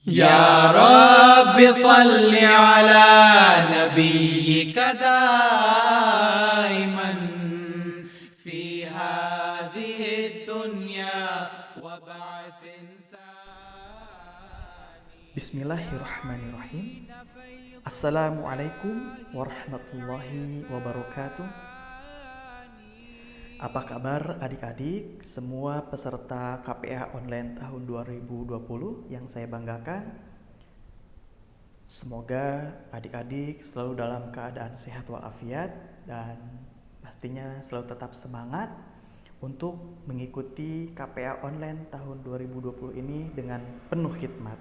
يا رب صل على نبيك دائما في هذه الدنيا وبعث إنساني. Bismillahirrahmanirrahim. Assalamualaikum warahmatullahi wabarakatuh. Apa kabar adik-adik semua peserta KPA online tahun 2020 yang saya banggakan? Semoga adik-adik selalu dalam keadaan sehat walafiat dan pastinya selalu tetap semangat untuk mengikuti KPA online tahun 2020 ini dengan penuh khidmat.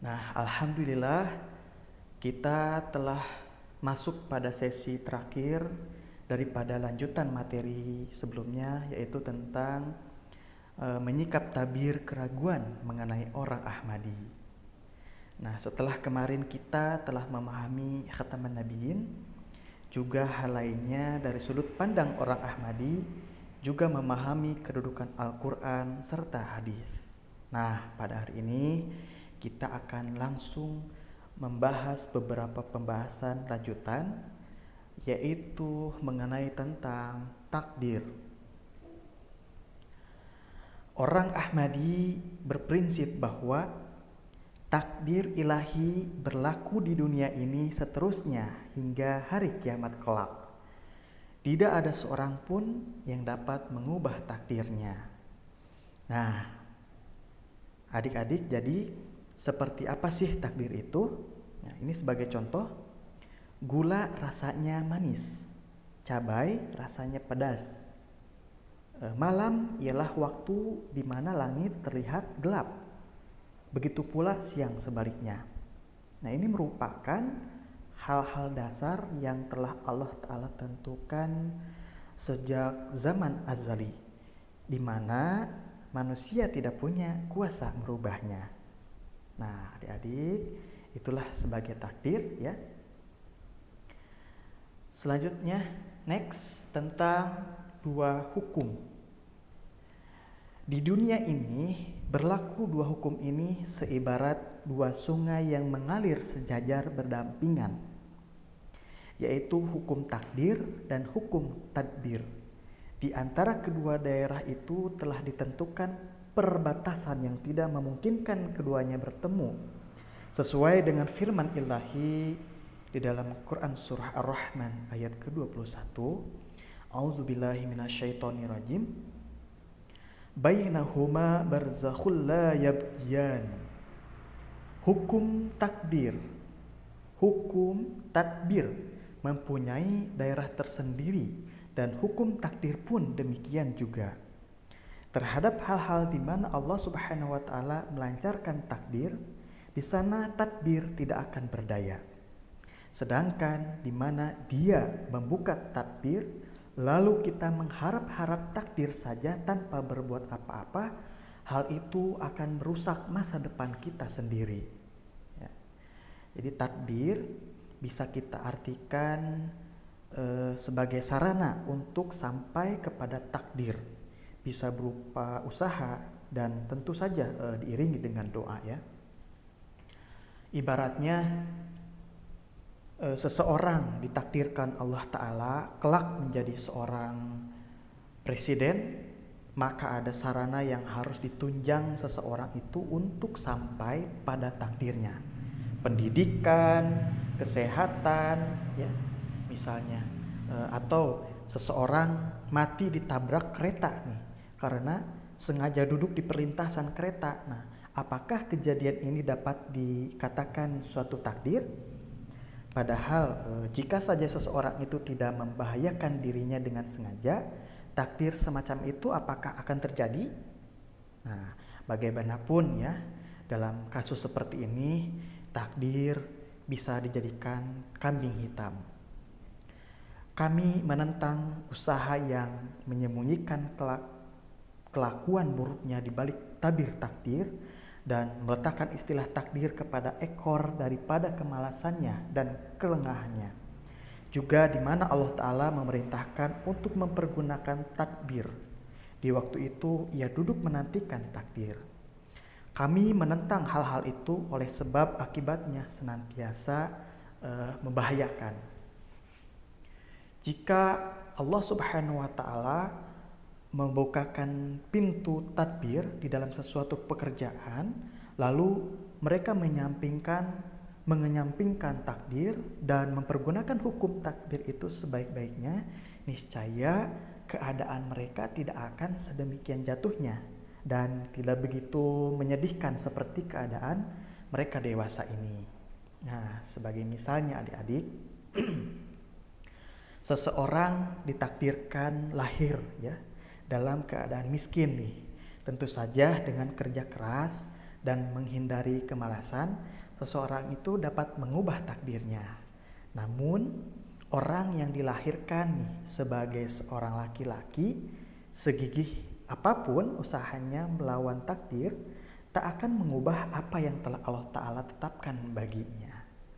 Nah, alhamdulillah kita telah masuk pada sesi terakhir daripada lanjutan materi sebelumnya, yaitu tentang menyikap tabir keraguan mengenai orang Ahmadi. Nah, setelah kemarin kita telah memahami khataman nabiyyin, juga hal lainnya dari sudut pandang orang Ahmadi, juga memahami kedudukan Al-Quran serta hadis. Nah, pada hari ini kita akan langsung membahas beberapa pembahasan lanjutan, yaitu mengenai tentang takdir. Orang Ahmadi berprinsip bahwa takdir ilahi berlaku di dunia ini seterusnya hingga hari kiamat kelak. Tidak ada seorang pun yang dapat mengubah takdirnya. Nah, adik-adik, jadi seperti apa sih takdir itu? Nah, ini sebagai contoh. Gula rasanya manis, cabai rasanya pedas. Malam ialah waktu di mana langit terlihat gelap. Begitu pula siang sebaliknya. Nah, ini merupakan hal-hal dasar yang telah Allah Ta'ala tentukan sejak zaman azali, di mana manusia tidak punya kuasa merubahnya. Nah, adik-adik, itulah sebagai takdir ya. Selanjutnya, next, tentang dua hukum. Di dunia ini berlaku dua hukum ini seibarat dua sungai yang mengalir sejajar berdampingan, yaitu hukum takdir dan hukum tadbir. Di antara kedua daerah itu telah ditentukan perbatasan yang tidak memungkinkan keduanya bertemu, sesuai dengan firman Ilahi di dalam Quran surah Ar-Rahman ayat ke-21. A'udzubillahi minasyaitonirrajim. Bainahuma barzakhul la yabghiyan. Hukum takdir, hukum tadbir mempunyai daerah tersendiri, dan hukum takdir pun demikian juga. Terhadap hal-hal di mana Allah Subhanahu wa taala melancarkan takdir, di sana tadbir tidak akan berdaya. Sedangkan di mana Dia membuka tadbir, lalu kita mengharap-harap takdir saja tanpa berbuat apa-apa, hal itu akan merusak masa depan kita sendiri. Ya. Jadi takdir bisa kita artikan sebagai sarana untuk sampai kepada takdir. Bisa berupa usaha dan tentu saja diiringi dengan doa ya. Ibaratnya seseorang ditakdirkan Allah Ta'ala kelak menjadi seorang presiden, maka ada sarana yang harus ditunjang seseorang itu untuk sampai pada takdirnya. Pendidikan, kesehatan, ya, misalnya. Atau seseorang mati ditabrak kereta nih, karena sengaja duduk di perlintasan kereta. Nah, apakah kejadian ini dapat dikatakan suatu takdir? Padahal jika saja seseorang itu tidak membahayakan dirinya dengan sengaja, takdir semacam itu apakah akan terjadi? Nah, bagaimanapun ya, dalam kasus seperti ini, takdir bisa dijadikan kambing hitam. Kami menentang usaha yang menyembunyikan kelakuan buruknya di balik tabir takdir, dan meletakkan istilah takdir kepada ekor daripada kemalasannya dan kelengahannya. Juga di mana Allah Ta'ala memerintahkan untuk mempergunakan tadbir. Di waktu itu ia duduk menantikan takdir. Kami menentang hal-hal itu oleh sebab akibatnya senantiasa membahayakan. Jika Allah Subhanahu wa taala membukakan pintu tadbir di dalam sesuatu pekerjaan, lalu mereka mengenyampingkan takdir dan mempergunakan hukum takdir itu sebaik-baiknya, niscaya keadaan mereka tidak akan sedemikian jatuhnya dan tidak begitu menyedihkan seperti keadaan mereka dewasa ini. Nah, sebagai misalnya adik-adik, seseorang ditakdirkan lahir ya dalam keadaan miskin nih. Tentu saja dengan kerja keras dan menghindari kemalasan, seseorang itu dapat mengubah takdirnya. Namun, orang yang dilahirkan nih sebagai seorang laki-laki, segigih apapun usahanya melawan takdir, tak akan mengubah apa yang telah Allah Ta'ala tetapkan baginya.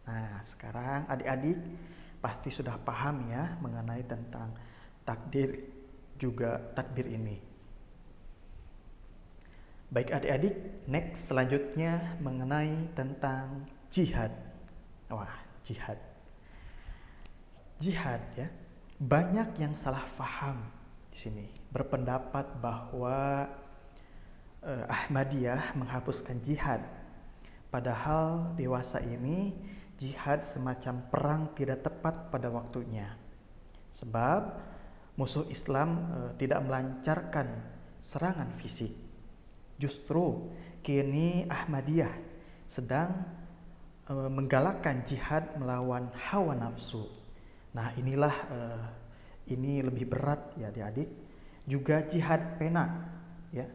Nah, sekarang adik-adik pasti sudah paham ya mengenai tentang takdir juga tadbir ini. Baik adik-adik, next selanjutnya mengenai tentang jihad. Wah, jihad. Jihad ya. Banyak yang salah paham di sini. Berpendapat bahwa Ahmadiyah menghapuskan jihad. Padahal dewasa ini jihad semacam perang tidak tepat pada waktunya. Sebab musuh Islam tidak melancarkan serangan fisik. Justru kini Ahmadiyah sedang menggalakkan jihad melawan hawa nafsu. Nah, ini lebih berat ya adik-adik. Juga jihad pena ya,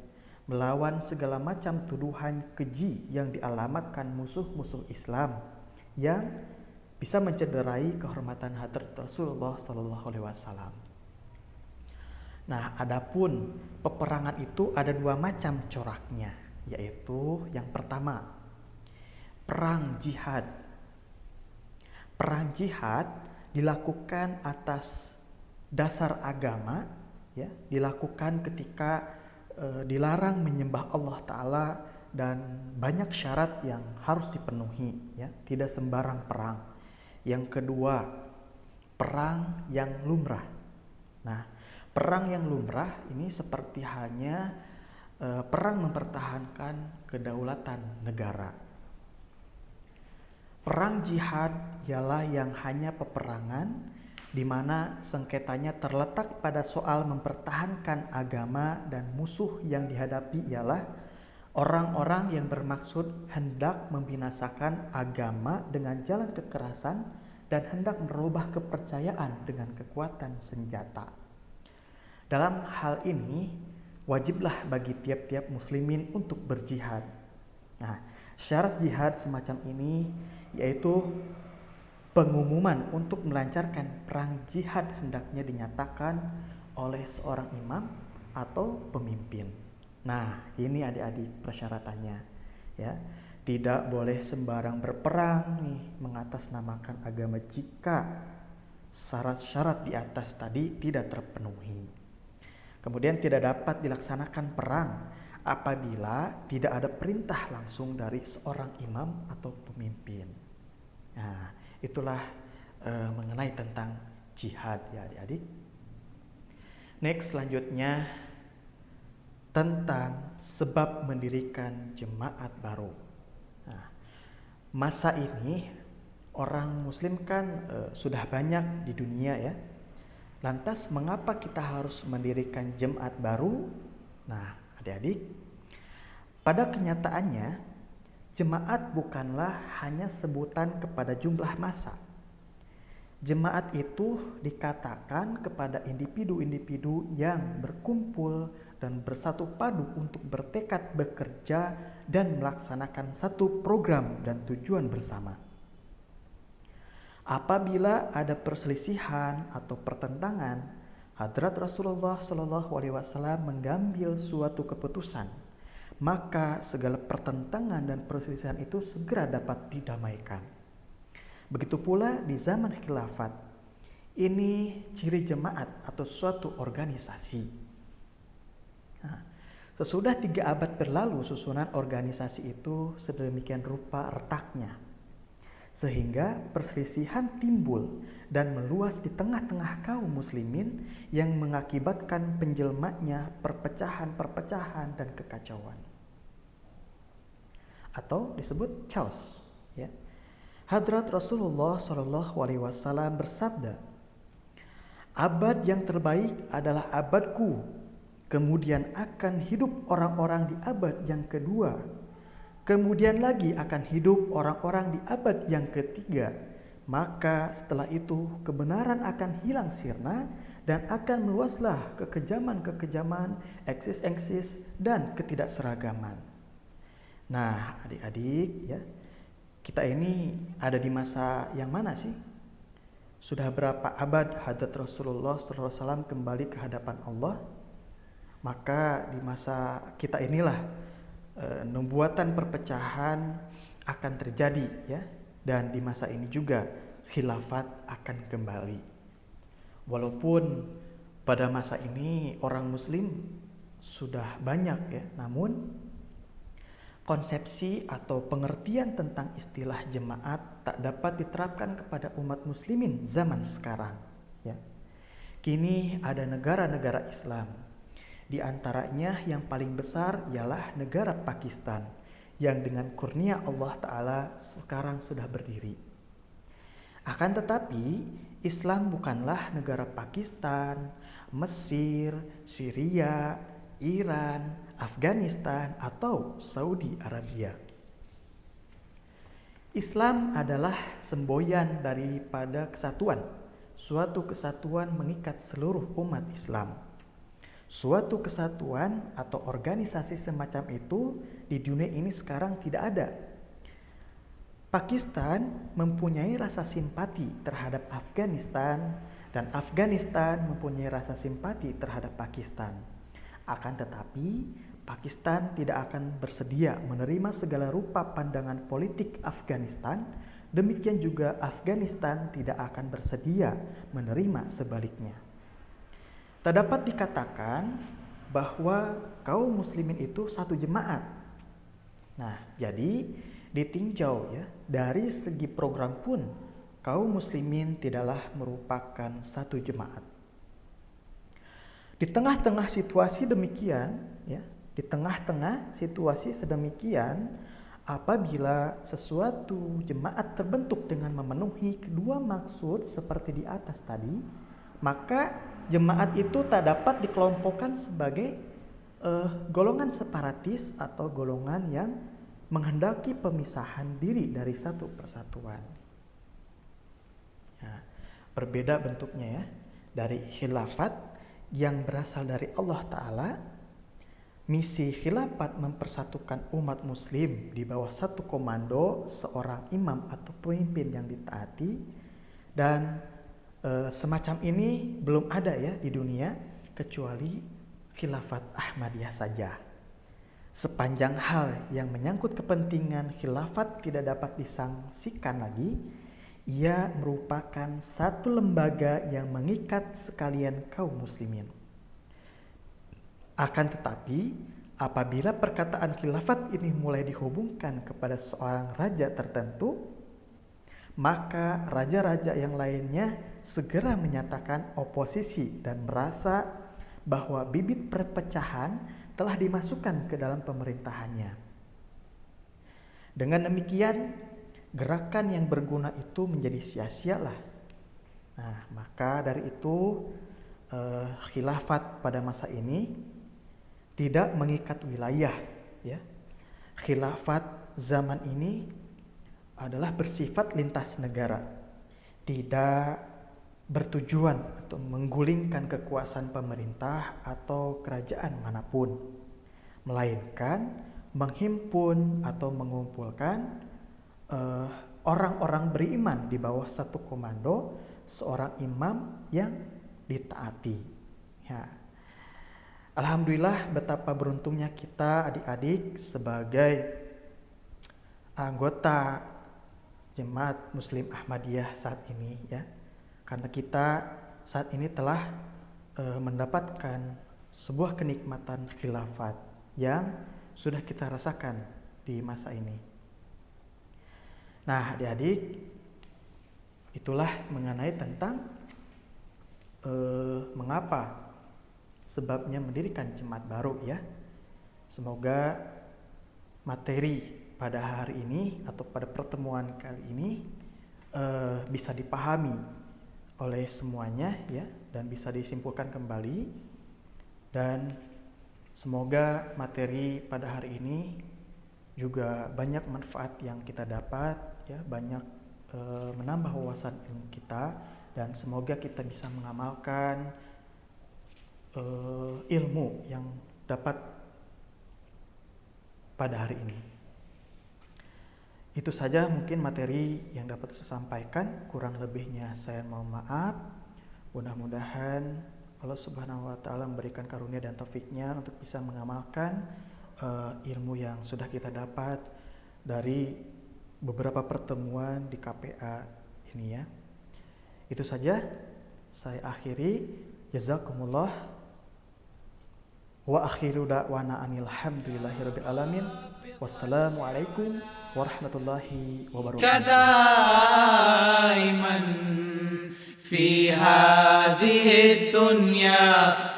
melawan segala macam tuduhan keji yang dialamatkan musuh-musuh Islam yang bisa mencederai kehormatan hadrat Rasulullah SAW. Nah, adapun peperangan itu ada dua macam coraknya, yaitu yang pertama, perang jihad. Perang jihad dilakukan atas dasar agama, ya, dilakukan ketika dilarang menyembah Allah Ta'ala dan banyak syarat yang harus dipenuhi, ya, tidak sembarang perang. Yang kedua, perang yang lumrah. Nah, perang yang lumrah ini seperti hanya perang mempertahankan kedaulatan negara. Perang jihad ialah yang hanya peperangan di mana sengketanya terletak pada soal mempertahankan agama dan musuh yang dihadapi ialah orang-orang yang bermaksud hendak membinasakan agama dengan jalan kekerasan dan hendak merubah kepercayaan dengan kekuatan senjata. Dalam hal ini, wajiblah bagi tiap-tiap muslimin untuk berjihad. Nah, syarat jihad semacam ini yaitu pengumuman untuk melancarkan perang jihad hendaknya dinyatakan oleh seorang imam atau pemimpin. Nah, ini adik-adik persyaratannya, ya. Tidak boleh sembarang berperang nih mengatasnamakan agama jika syarat-syarat di atas tadi tidak terpenuhi. Kemudian tidak dapat dilaksanakan perang apabila tidak ada perintah langsung dari seorang imam atau pemimpin. Nah, itulah mengenai tentang jihad ya adik-adik. Next selanjutnya tentang sebab mendirikan jemaat baru. Nah, masa ini orang muslim kan sudah banyak di dunia ya. Lantas mengapa kita harus mendirikan jemaat baru? Nah, adik-adik, pada kenyataannya jemaat bukanlah hanya sebutan kepada jumlah massa. Jemaat itu dikatakan kepada individu-individu yang berkumpul dan bersatu padu untuk bertekad bekerja dan melaksanakan satu program dan tujuan bersama. Apabila ada perselisihan atau pertentangan, hadrat Rasulullah SAW mengambil suatu keputusan, maka segala pertentangan dan perselisihan itu segera dapat didamaikan. Begitu pula di zaman khilafat, ini ciri jemaat atau suatu organisasi. Nah, Sesudah 3 abad berlalu, susunan organisasi itu sedemikian rupa retaknya, sehingga perselisihan timbul dan meluas di tengah-tengah kaum muslimin yang mengakibatkan penjelmanya perpecahan-perpecahan dan kekacauan, atau disebut chaos. Ya. Hadrat Rasulullah SAW bersabda, "Abad yang terbaik adalah abadku, kemudian akan hidup orang-orang di abad yang kedua, kemudian lagi akan hidup orang-orang di abad yang ketiga. Maka setelah itu kebenaran akan hilang sirna dan akan meluaslah kekejaman-kekejaman, eksis-eksis, dan ketidakseragaman." Nah, adik-adik ya, kita ini ada di masa yang mana sih? Sudah berapa abad Hadrat Rasulullah SAW kembali ke hadapan Allah? Maka di masa kita inilah nubuatan perpecahan akan terjadi ya, dan di masa ini juga khilafat akan kembali. Walaupun pada masa ini orang muslim sudah banyak ya, namun konsepsi atau pengertian tentang istilah jemaat tak dapat diterapkan kepada umat muslimin zaman sekarang ya. Kini ada negara-negara Islam. Di antaranya yang paling besar ialah negara Pakistan yang dengan kurnia Allah Ta'ala sekarang sudah berdiri. Akan tetapi Islam bukanlah negara Pakistan, Mesir, Syria, Iran, Afghanistan, atau Saudi Arabia. Islam adalah semboyan daripada kesatuan. Suatu kesatuan mengikat seluruh umat Islam. Suatu kesatuan atau organisasi semacam itu di dunia ini sekarang tidak ada. Pakistan mempunyai rasa simpati terhadap Afghanistan dan Afghanistan mempunyai rasa simpati terhadap Pakistan. Akan tetapi Pakistan tidak akan bersedia menerima segala rupa pandangan politik Afghanistan, demikian juga Afghanistan tidak akan bersedia menerima sebaliknya. Tak dapat dikatakan bahwa kaum muslimin itu satu jemaat. Nah, jadi ditinjau ya, dari segi program pun kaum muslimin tidaklah merupakan satu jemaat. Di tengah-tengah situasi demikian ya, di tengah-tengah situasi sedemikian, apabila sesuatu jemaat terbentuk dengan memenuhi kedua maksud seperti di atas tadi, maka jemaat itu tak dapat dikelompokkan sebagai golongan separatis atau golongan yang menghendaki pemisahan diri dari satu persatuan. Nah, berbeda bentuknya ya, dari khilafat yang berasal dari Allah Ta'ala. Misi khilafat mempersatukan umat muslim di bawah satu komando seorang imam atau pemimpin yang ditaati, dan semacam ini belum ada ya di dunia kecuali khilafat Ahmadiyah saja. Sepanjang hal yang menyangkut kepentingan khilafat tidak dapat disangsikan lagi, ia merupakan satu lembaga yang mengikat sekalian kaum muslimin. Akan tetapi, apabila perkataan khilafat ini mulai dihubungkan kepada seorang raja tertentu, maka raja-raja yang lainnya segera menyatakan oposisi dan merasa bahwa bibit perpecahan telah dimasukkan ke dalam pemerintahannya. Dengan demikian, gerakan yang berguna itu menjadi sia-sialah. Nah, maka dari itu khilafat pada masa ini tidak mengikat wilayah ya. Khilafat zaman ini adalah bersifat lintas negara, tidak bertujuan untuk menggulingkan kekuasaan pemerintah atau kerajaan manapun, melainkan menghimpun atau mengumpulkan orang-orang beriman di bawah satu komando seorang imam yang ditaati ya. Alhamdulillah, betapa beruntungnya kita adik-adik sebagai anggota Jemaat Muslim Ahmadiyah saat ini ya, karena kita saat ini telah mendapatkan sebuah kenikmatan khilafat yang sudah kita rasakan di masa ini. Nah, adik-adik, itulah mengenai tentang mengapa sebabnya mendirikan jemaat baru ya. Semoga materi pada hari ini atau pada pertemuan kali ini bisa dipahami oleh semuanya ya, dan bisa disimpulkan kembali, dan semoga materi pada hari ini juga banyak manfaat yang kita dapat ya, banyak menambah wawasan ilmu kita, dan semoga kita bisa mengamalkan ilmu yang dapat pada hari ini. Itu saja mungkin materi yang dapat saya sampaikan, kurang lebihnya saya mohon maaf. Mudah-mudahan Allah Subhanahu wa taala memberikan karunia dan taufiknya untuk bisa mengamalkan ilmu yang sudah kita dapat dari beberapa pertemuan di KPA ini ya. Itu saja saya akhiri. Jazakumullah wa akhiru da'wana anil hamdulillahirabbil alamin. Wassalamualaikum warahmatullahi wabarakatuh. دائما في هذه الدنيا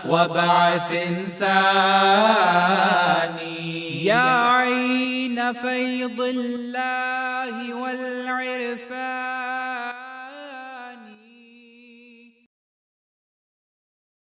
وبعث إنساني يا عين فيض الله والعرفان